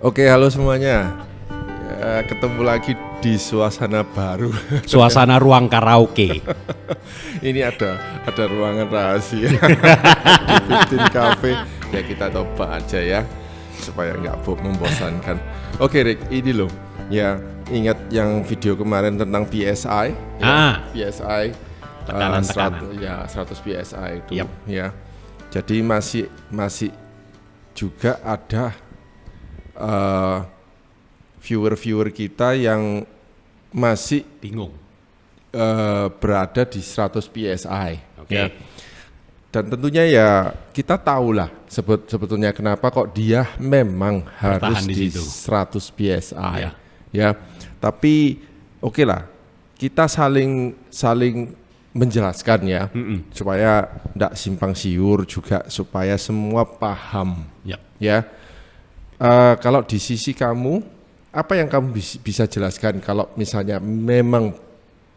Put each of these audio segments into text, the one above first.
Oke, halo semuanya. Ya, ketemu lagi di suasana baru. Suasana ruang karaoke. Ini ada ruangan rahasia di 15 Cafe. Ya kita coba aja ya supaya nggak membosankan. Oke, Rick, ini loh. Ya, ingat yang video kemarin tentang PSI? Ya, PSI tekanan. 100 PSI itu. Yep. Ya. Jadi masih juga ada viewer kita yang masih Bingung. berada di 100 PSI. Oke. Ya. Dan tentunya ya kita tahulah sebetulnya kenapa kok dia memang harus Bertahan di di situ. 100 PSI. Ya. Ya. Tapi oke lah, kita saling menjelaskan ya, supaya tidak simpang siur juga, supaya semua paham. Yep. Ya. Kalau di sisi kamu, apa yang kamu bisa jelaskan kalau misalnya memang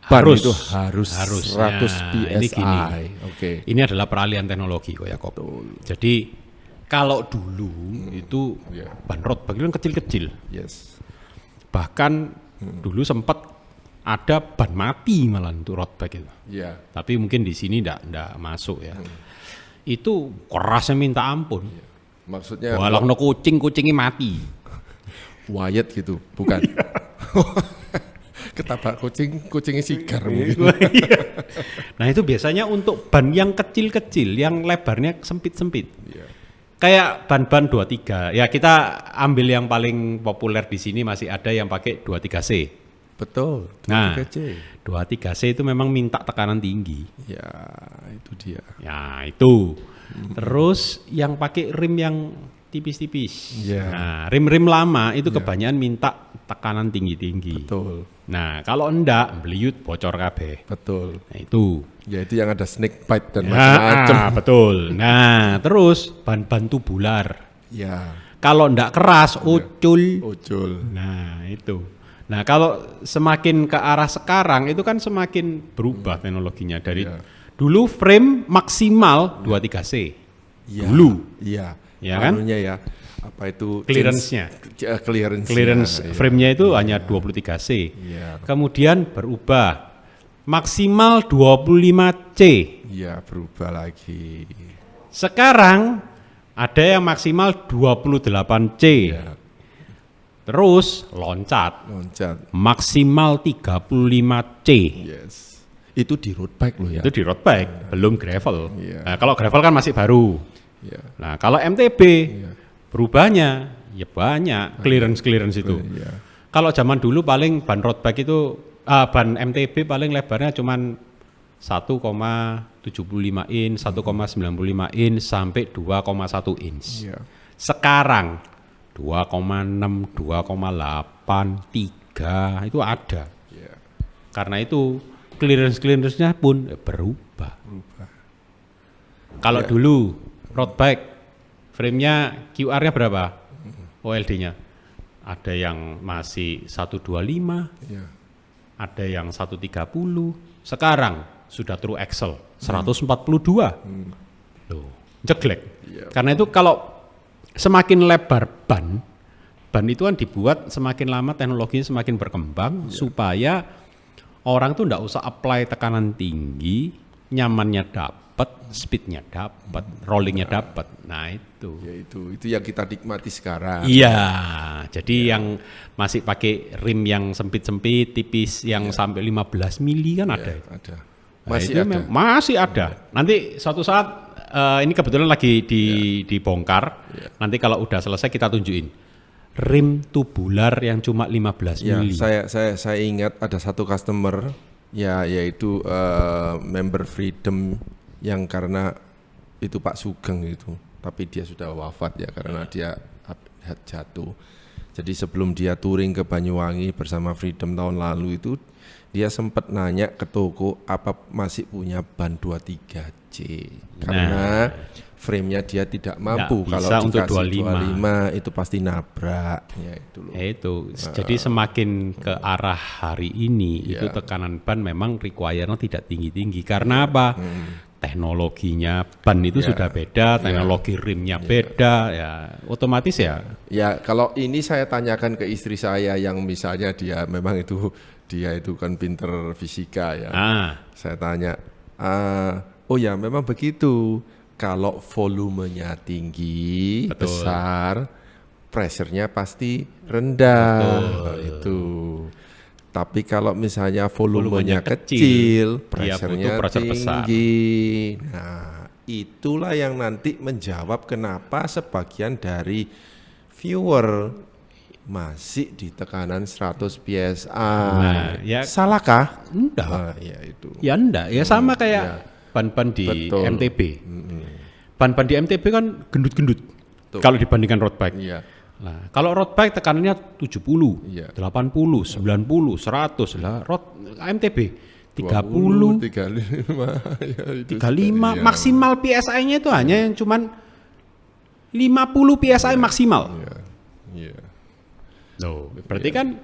ban itu harus 100 Nah, PSI? ini gini. Oke. Ini adalah peralihan teknologi kok ya, Kok. Jadi kalau dulu itu Yeah. ban road bag itu kan kecil-kecil. Yes. Bahkan dulu sempat ada ban mati malah untuk road bag itu. Ya. Tapi mungkin di sini enggak masuk ya. Itu kerasnya minta ampun. Maksudnya Walakno kucingnya mati. Wyatt gitu, bukan? Ketabrak kucingnya sigar mungkin. Nah itu biasanya untuk ban yang kecil-kecil, yang lebarnya sempit-sempit. Iya. Kayak ban-ban 23. Ya kita ambil yang paling populer di sini masih ada yang pakai 23C. Betul. Nah, 23C. 23C itu memang minta tekanan tinggi. Ya, itu dia. Ya itu. Terus yang pakai rim yang tipis-tipis. Iya. Nah rim-rim lama itu kebanyakan minta tekanan tinggi-tinggi. Betul. Nah kalau enggak beliut bocor kabeh. Betul. Nah itu. Ya itu yang ada snake bite dan macam-macam. Betul. Nah, terus ban-ban tubular. Ya. Kalau ndak keras, ucul. Ojol. Nah, itu. Nah, kalau semakin ke arah sekarang itu kan semakin berubah teknologinya dari dulu frame maksimal 23C. Ya. Dulu. Iya. Ya kan? Anunya ya. Apa itu? Clearance-nya. Clearance. Frame-nya itu hanya 23C. Iya. Kemudian berubah maksimal 25C. Iya, berubah lagi. Sekarang ada yang maksimal 28C. Ya. Terus loncat maksimal 35C. Yes. Itu di road bike loh ya. Itu di road bike, belum gravel. Iya. Nah, kalau gravel kan masih baru. Ya. Nah, kalau MTB berubahnya ya banyak clearance itu. Iya. Kalau zaman dulu paling ban road bike itu ban MTB paling lebarnya cuman 1,75 inch, 1,95 inch sampai 2,1 inch. Iya. Sekarang 2,6, 2,8, 3 itu ada. Iya. Karena itu clearance-nya pun berubah. Kalau dulu road bike frame-nya QR-nya berapa? OLD-nya. Ada yang masih 125, Iya. ada yang 130. Sekarang sudah true axle 142. Loh, jeglek. Karena itu kalau semakin lebar ban itu kan dibuat semakin lama teknologinya semakin berkembang supaya orang tuh enggak usah apply tekanan tinggi, nyamannya dapat, speednya dapat, rollingnya dapat. Nah itu. Ya itu yang kita nikmati sekarang. Iya, jadi yang masih pakai rim yang sempit-sempit, tipis, yang sampai 15 mili kan ada. Ada. Nah, Masih itu ada. masih ada. Nanti suatu saat ini kebetulan lagi dibongkar. Nanti kalau udah selesai kita tunjukin rim tubular yang cuma 15 Ya, mili. saya ingat ada satu customer ya, yaitu member Freedom yang karena itu Pak Sugeng itu, tapi dia sudah wafat ya karena dia jatuh. Jadi sebelum dia touring ke Banyuwangi bersama Freedom tahun lalu itu, dia sempat nanya ke toko apa masih punya ban 23C karena frame-nya dia tidak mampu, kalau untuk dikasih 25 itu pasti nabrak ya itu loh. Itu jadi semakin ke arah hari ini itu tekanan ban memang require-nya tidak tinggi-tinggi karena apa? teknologinya ban itu sudah beda, teknologi rimnya beda, ya otomatis ya. Ya kalau ini saya tanyakan ke istri saya yang misalnya dia itu kan pinter fisika ya. Saya tanya, oh ya memang begitu. Kalau volumenya tinggi, besar, pressure-nya pasti rendah. Itu. Tapi kalau misalnya volumenya kecil, pressure-nya tinggi. Nah, itulah yang nanti menjawab kenapa sebagian dari viewer masih di tekanan 100 PSI. Nah, ya, salahkah? Enggak. Ya itu. Ya enggak, ya sama kayak ban-ban di MTB. Ban-ban di MTB kan gendut-gendut kalau dibandingkan road bike. Iya. Nah, kalau road bike tekanannya 70, 80, 90, 100 lah. Road MTB 30, 35, ya, 35 maksimal PSI-nya itu hanya yang cuman 50 PSI maksimal. Iya. Loh, berarti kan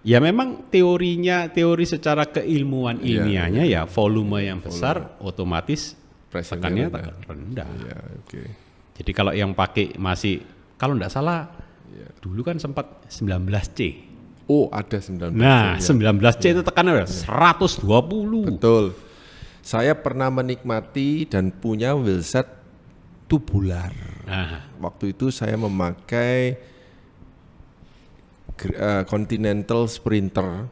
ya memang teori secara keilmuan ilmiahnya ya volume yang besar otomatis tekanannya rendah. Ya, okay. Jadi kalau yang pakai masih, kalau enggak salah dulu kan sempat 19C. Oh, ada 19C. Nah, 19C itu tekanannya 120. Betul. Saya pernah menikmati dan punya wheelset tubular. Waktu itu saya memakai Continental Sprinter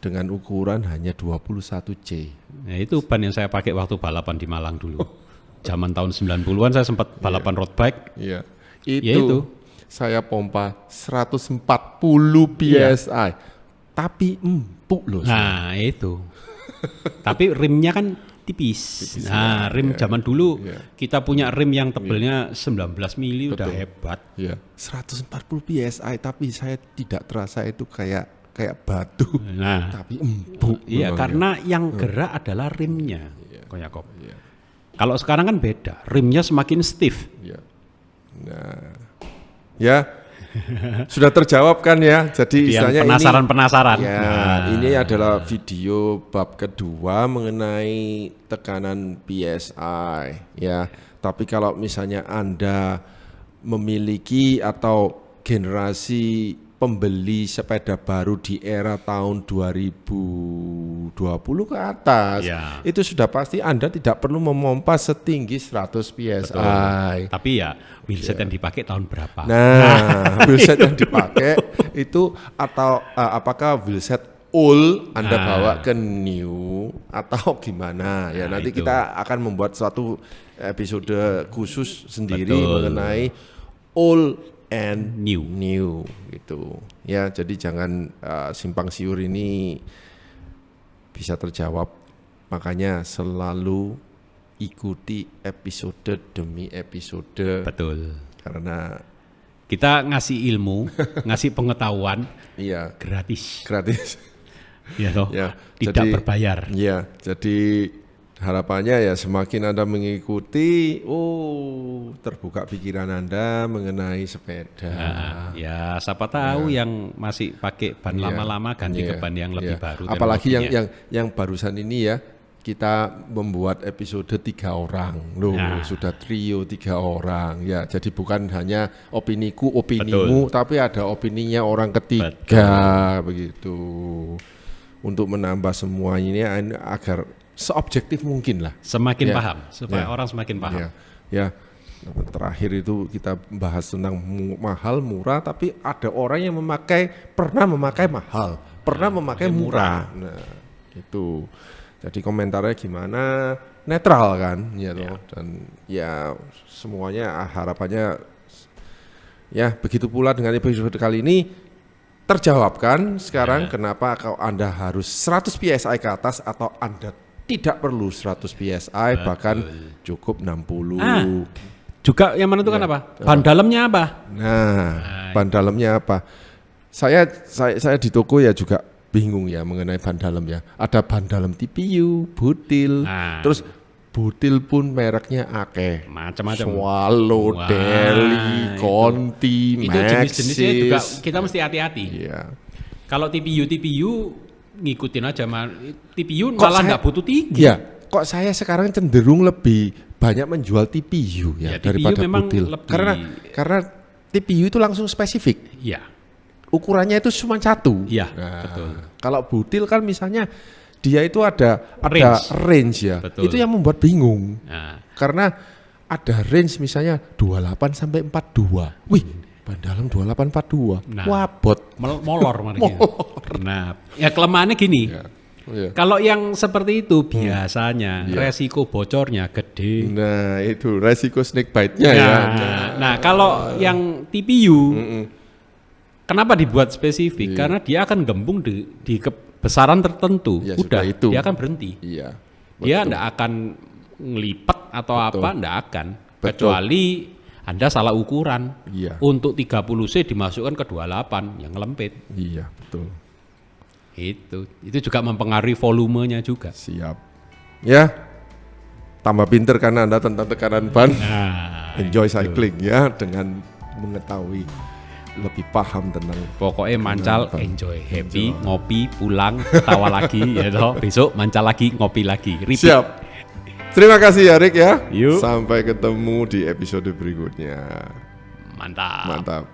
dengan ukuran hanya 21C. Nah, itu ban yang saya pakai waktu balapan di Malang dulu. Zaman tahun 90-an saya sempat balapan road bike. Iya. Itu saya pompa 140 PSI. Tapi empuk loh. Nah, itu. Tapi rimnya kan tipis. Nah, rim zaman dulu kita punya rim yang tebelnya 19 mili udah hebat. Iya. 140 PSI tapi saya tidak terasa itu kayak batu. Nah, tapi empuk. Iya, karena yang gerak adalah rimnya. Koyakop. Kalau sekarang kan beda, rimnya semakin stiff. Nah, ya sudah terjawab kan ya. Jadi istilahnya penasaran. Ini adalah video bab kedua mengenai tekanan PSI ya. Tapi kalau misalnya Anda memiliki atau generasi pembeli sepeda baru di era tahun 2020 ke atas, itu sudah pasti Anda tidak perlu memompa setinggi 100 PSI. Betul. Tapi ya wheelset yang dipakai tahun berapa? Nah, wheelset yang dipakai itu atau apakah wheelset old Anda bawa ke new atau gimana? Ya nanti kita akan membuat suatu episode khusus sendiri mengenai old and new gitu ya. Jadi jangan simpang siur ini bisa terjawab, makanya selalu ikuti episode demi episode. Betul, karena kita ngasih ilmu ngasih pengetahuan gratis ya toh, tidak berbayar ya. Jadi harapannya ya semakin Anda mengikuti, terbuka pikiran Anda mengenai sepeda. Ya siapa tahu yang masih pakai ban lama-lama ganti ke ban yang lebih baru. Apalagi yang barusan ini ya, kita membuat episode 3 orang loh, sudah trio 3 orang ya. Jadi bukan hanya opinimu, tapi ada opininya orang ketiga. Begitu. Untuk menambah semua ini agar seobjektif mungkin lah. Semakin paham, supaya orang semakin paham. Ya. Terakhir itu kita bahas tentang mahal, murah, tapi ada orang yang pernah memakai mahal, pernah memakai murah. Nah, itu. Jadi komentarnya gimana? Netral kan, ya loh. Dan ya semuanya harapannya ya begitu pula dengan episode kali ini terjawabkan sekarang kenapa Anda harus 100 PSI ke atas atau Anda tidak perlu 100 PSI, bahkan cukup 60. Juga yang menentukan apa? Ban dalamnya apa? Nah, ban dalamnya apa? Saya di toko ya juga bingung ya mengenai ban dalam ya. Ada ban dalam TPU, butil, terus butil pun mereknya akeh. Macam-macam. Swallow, Deli, Conti, itu jenis-jenisnya juga kita mesti hati-hati. Iya. Kalau TPU ngikutin aja, TPU malah nggak butuh 3. Iya, kok saya sekarang cenderung lebih banyak menjual TPU ya, Ya, TPU daripada memang butil. lebih- Karena TPU itu langsung spesifik. Iya. Ukurannya itu cuma satu. Iya, Nah, betul. kalau butil kan misalnya dia itu ada range ya. Betul. Itu yang membuat bingung. Nah, Karena ada range misalnya 28 sampai 42. Wih, ban dalam 28 42. Nah. Wabot. molor margin. Nah, ya kelemahannya gini. Ya. Iya. Kalau yang seperti itu biasanya Iya. resiko bocornya gede. Nah, itu resiko snake bite-nya Nah, ya. nah, kalau yang TPU, kenapa dibuat spesifik? Karena dia akan gembung di kebesaran tertentu. Ya, Udah, sudah itu. dia akan berhenti. Iya. Dia tidak akan ngelipet atau apa, tidak akan. Betul. Kecuali Anda salah ukuran. Iya. Untuk 30C dimasukkan ke 28 yang lempit. Iya, betul. Itu juga mempengaruhi volumenya juga. Siap. Ya. Tambah pinter karena Anda tentang tekanan ban. Nah, Enjoy cycling ya dengan mengetahui lebih paham tentang pokoknya mancal, Bang. enjoy, happy, ngopi, pulang, ketawa lagi, ya toh. Besok mancal lagi, ngopi lagi. Repeat. Siap. Terima kasih ya Rick ya. Yuk. Sampai ketemu di episode berikutnya. Mantap. Mantap.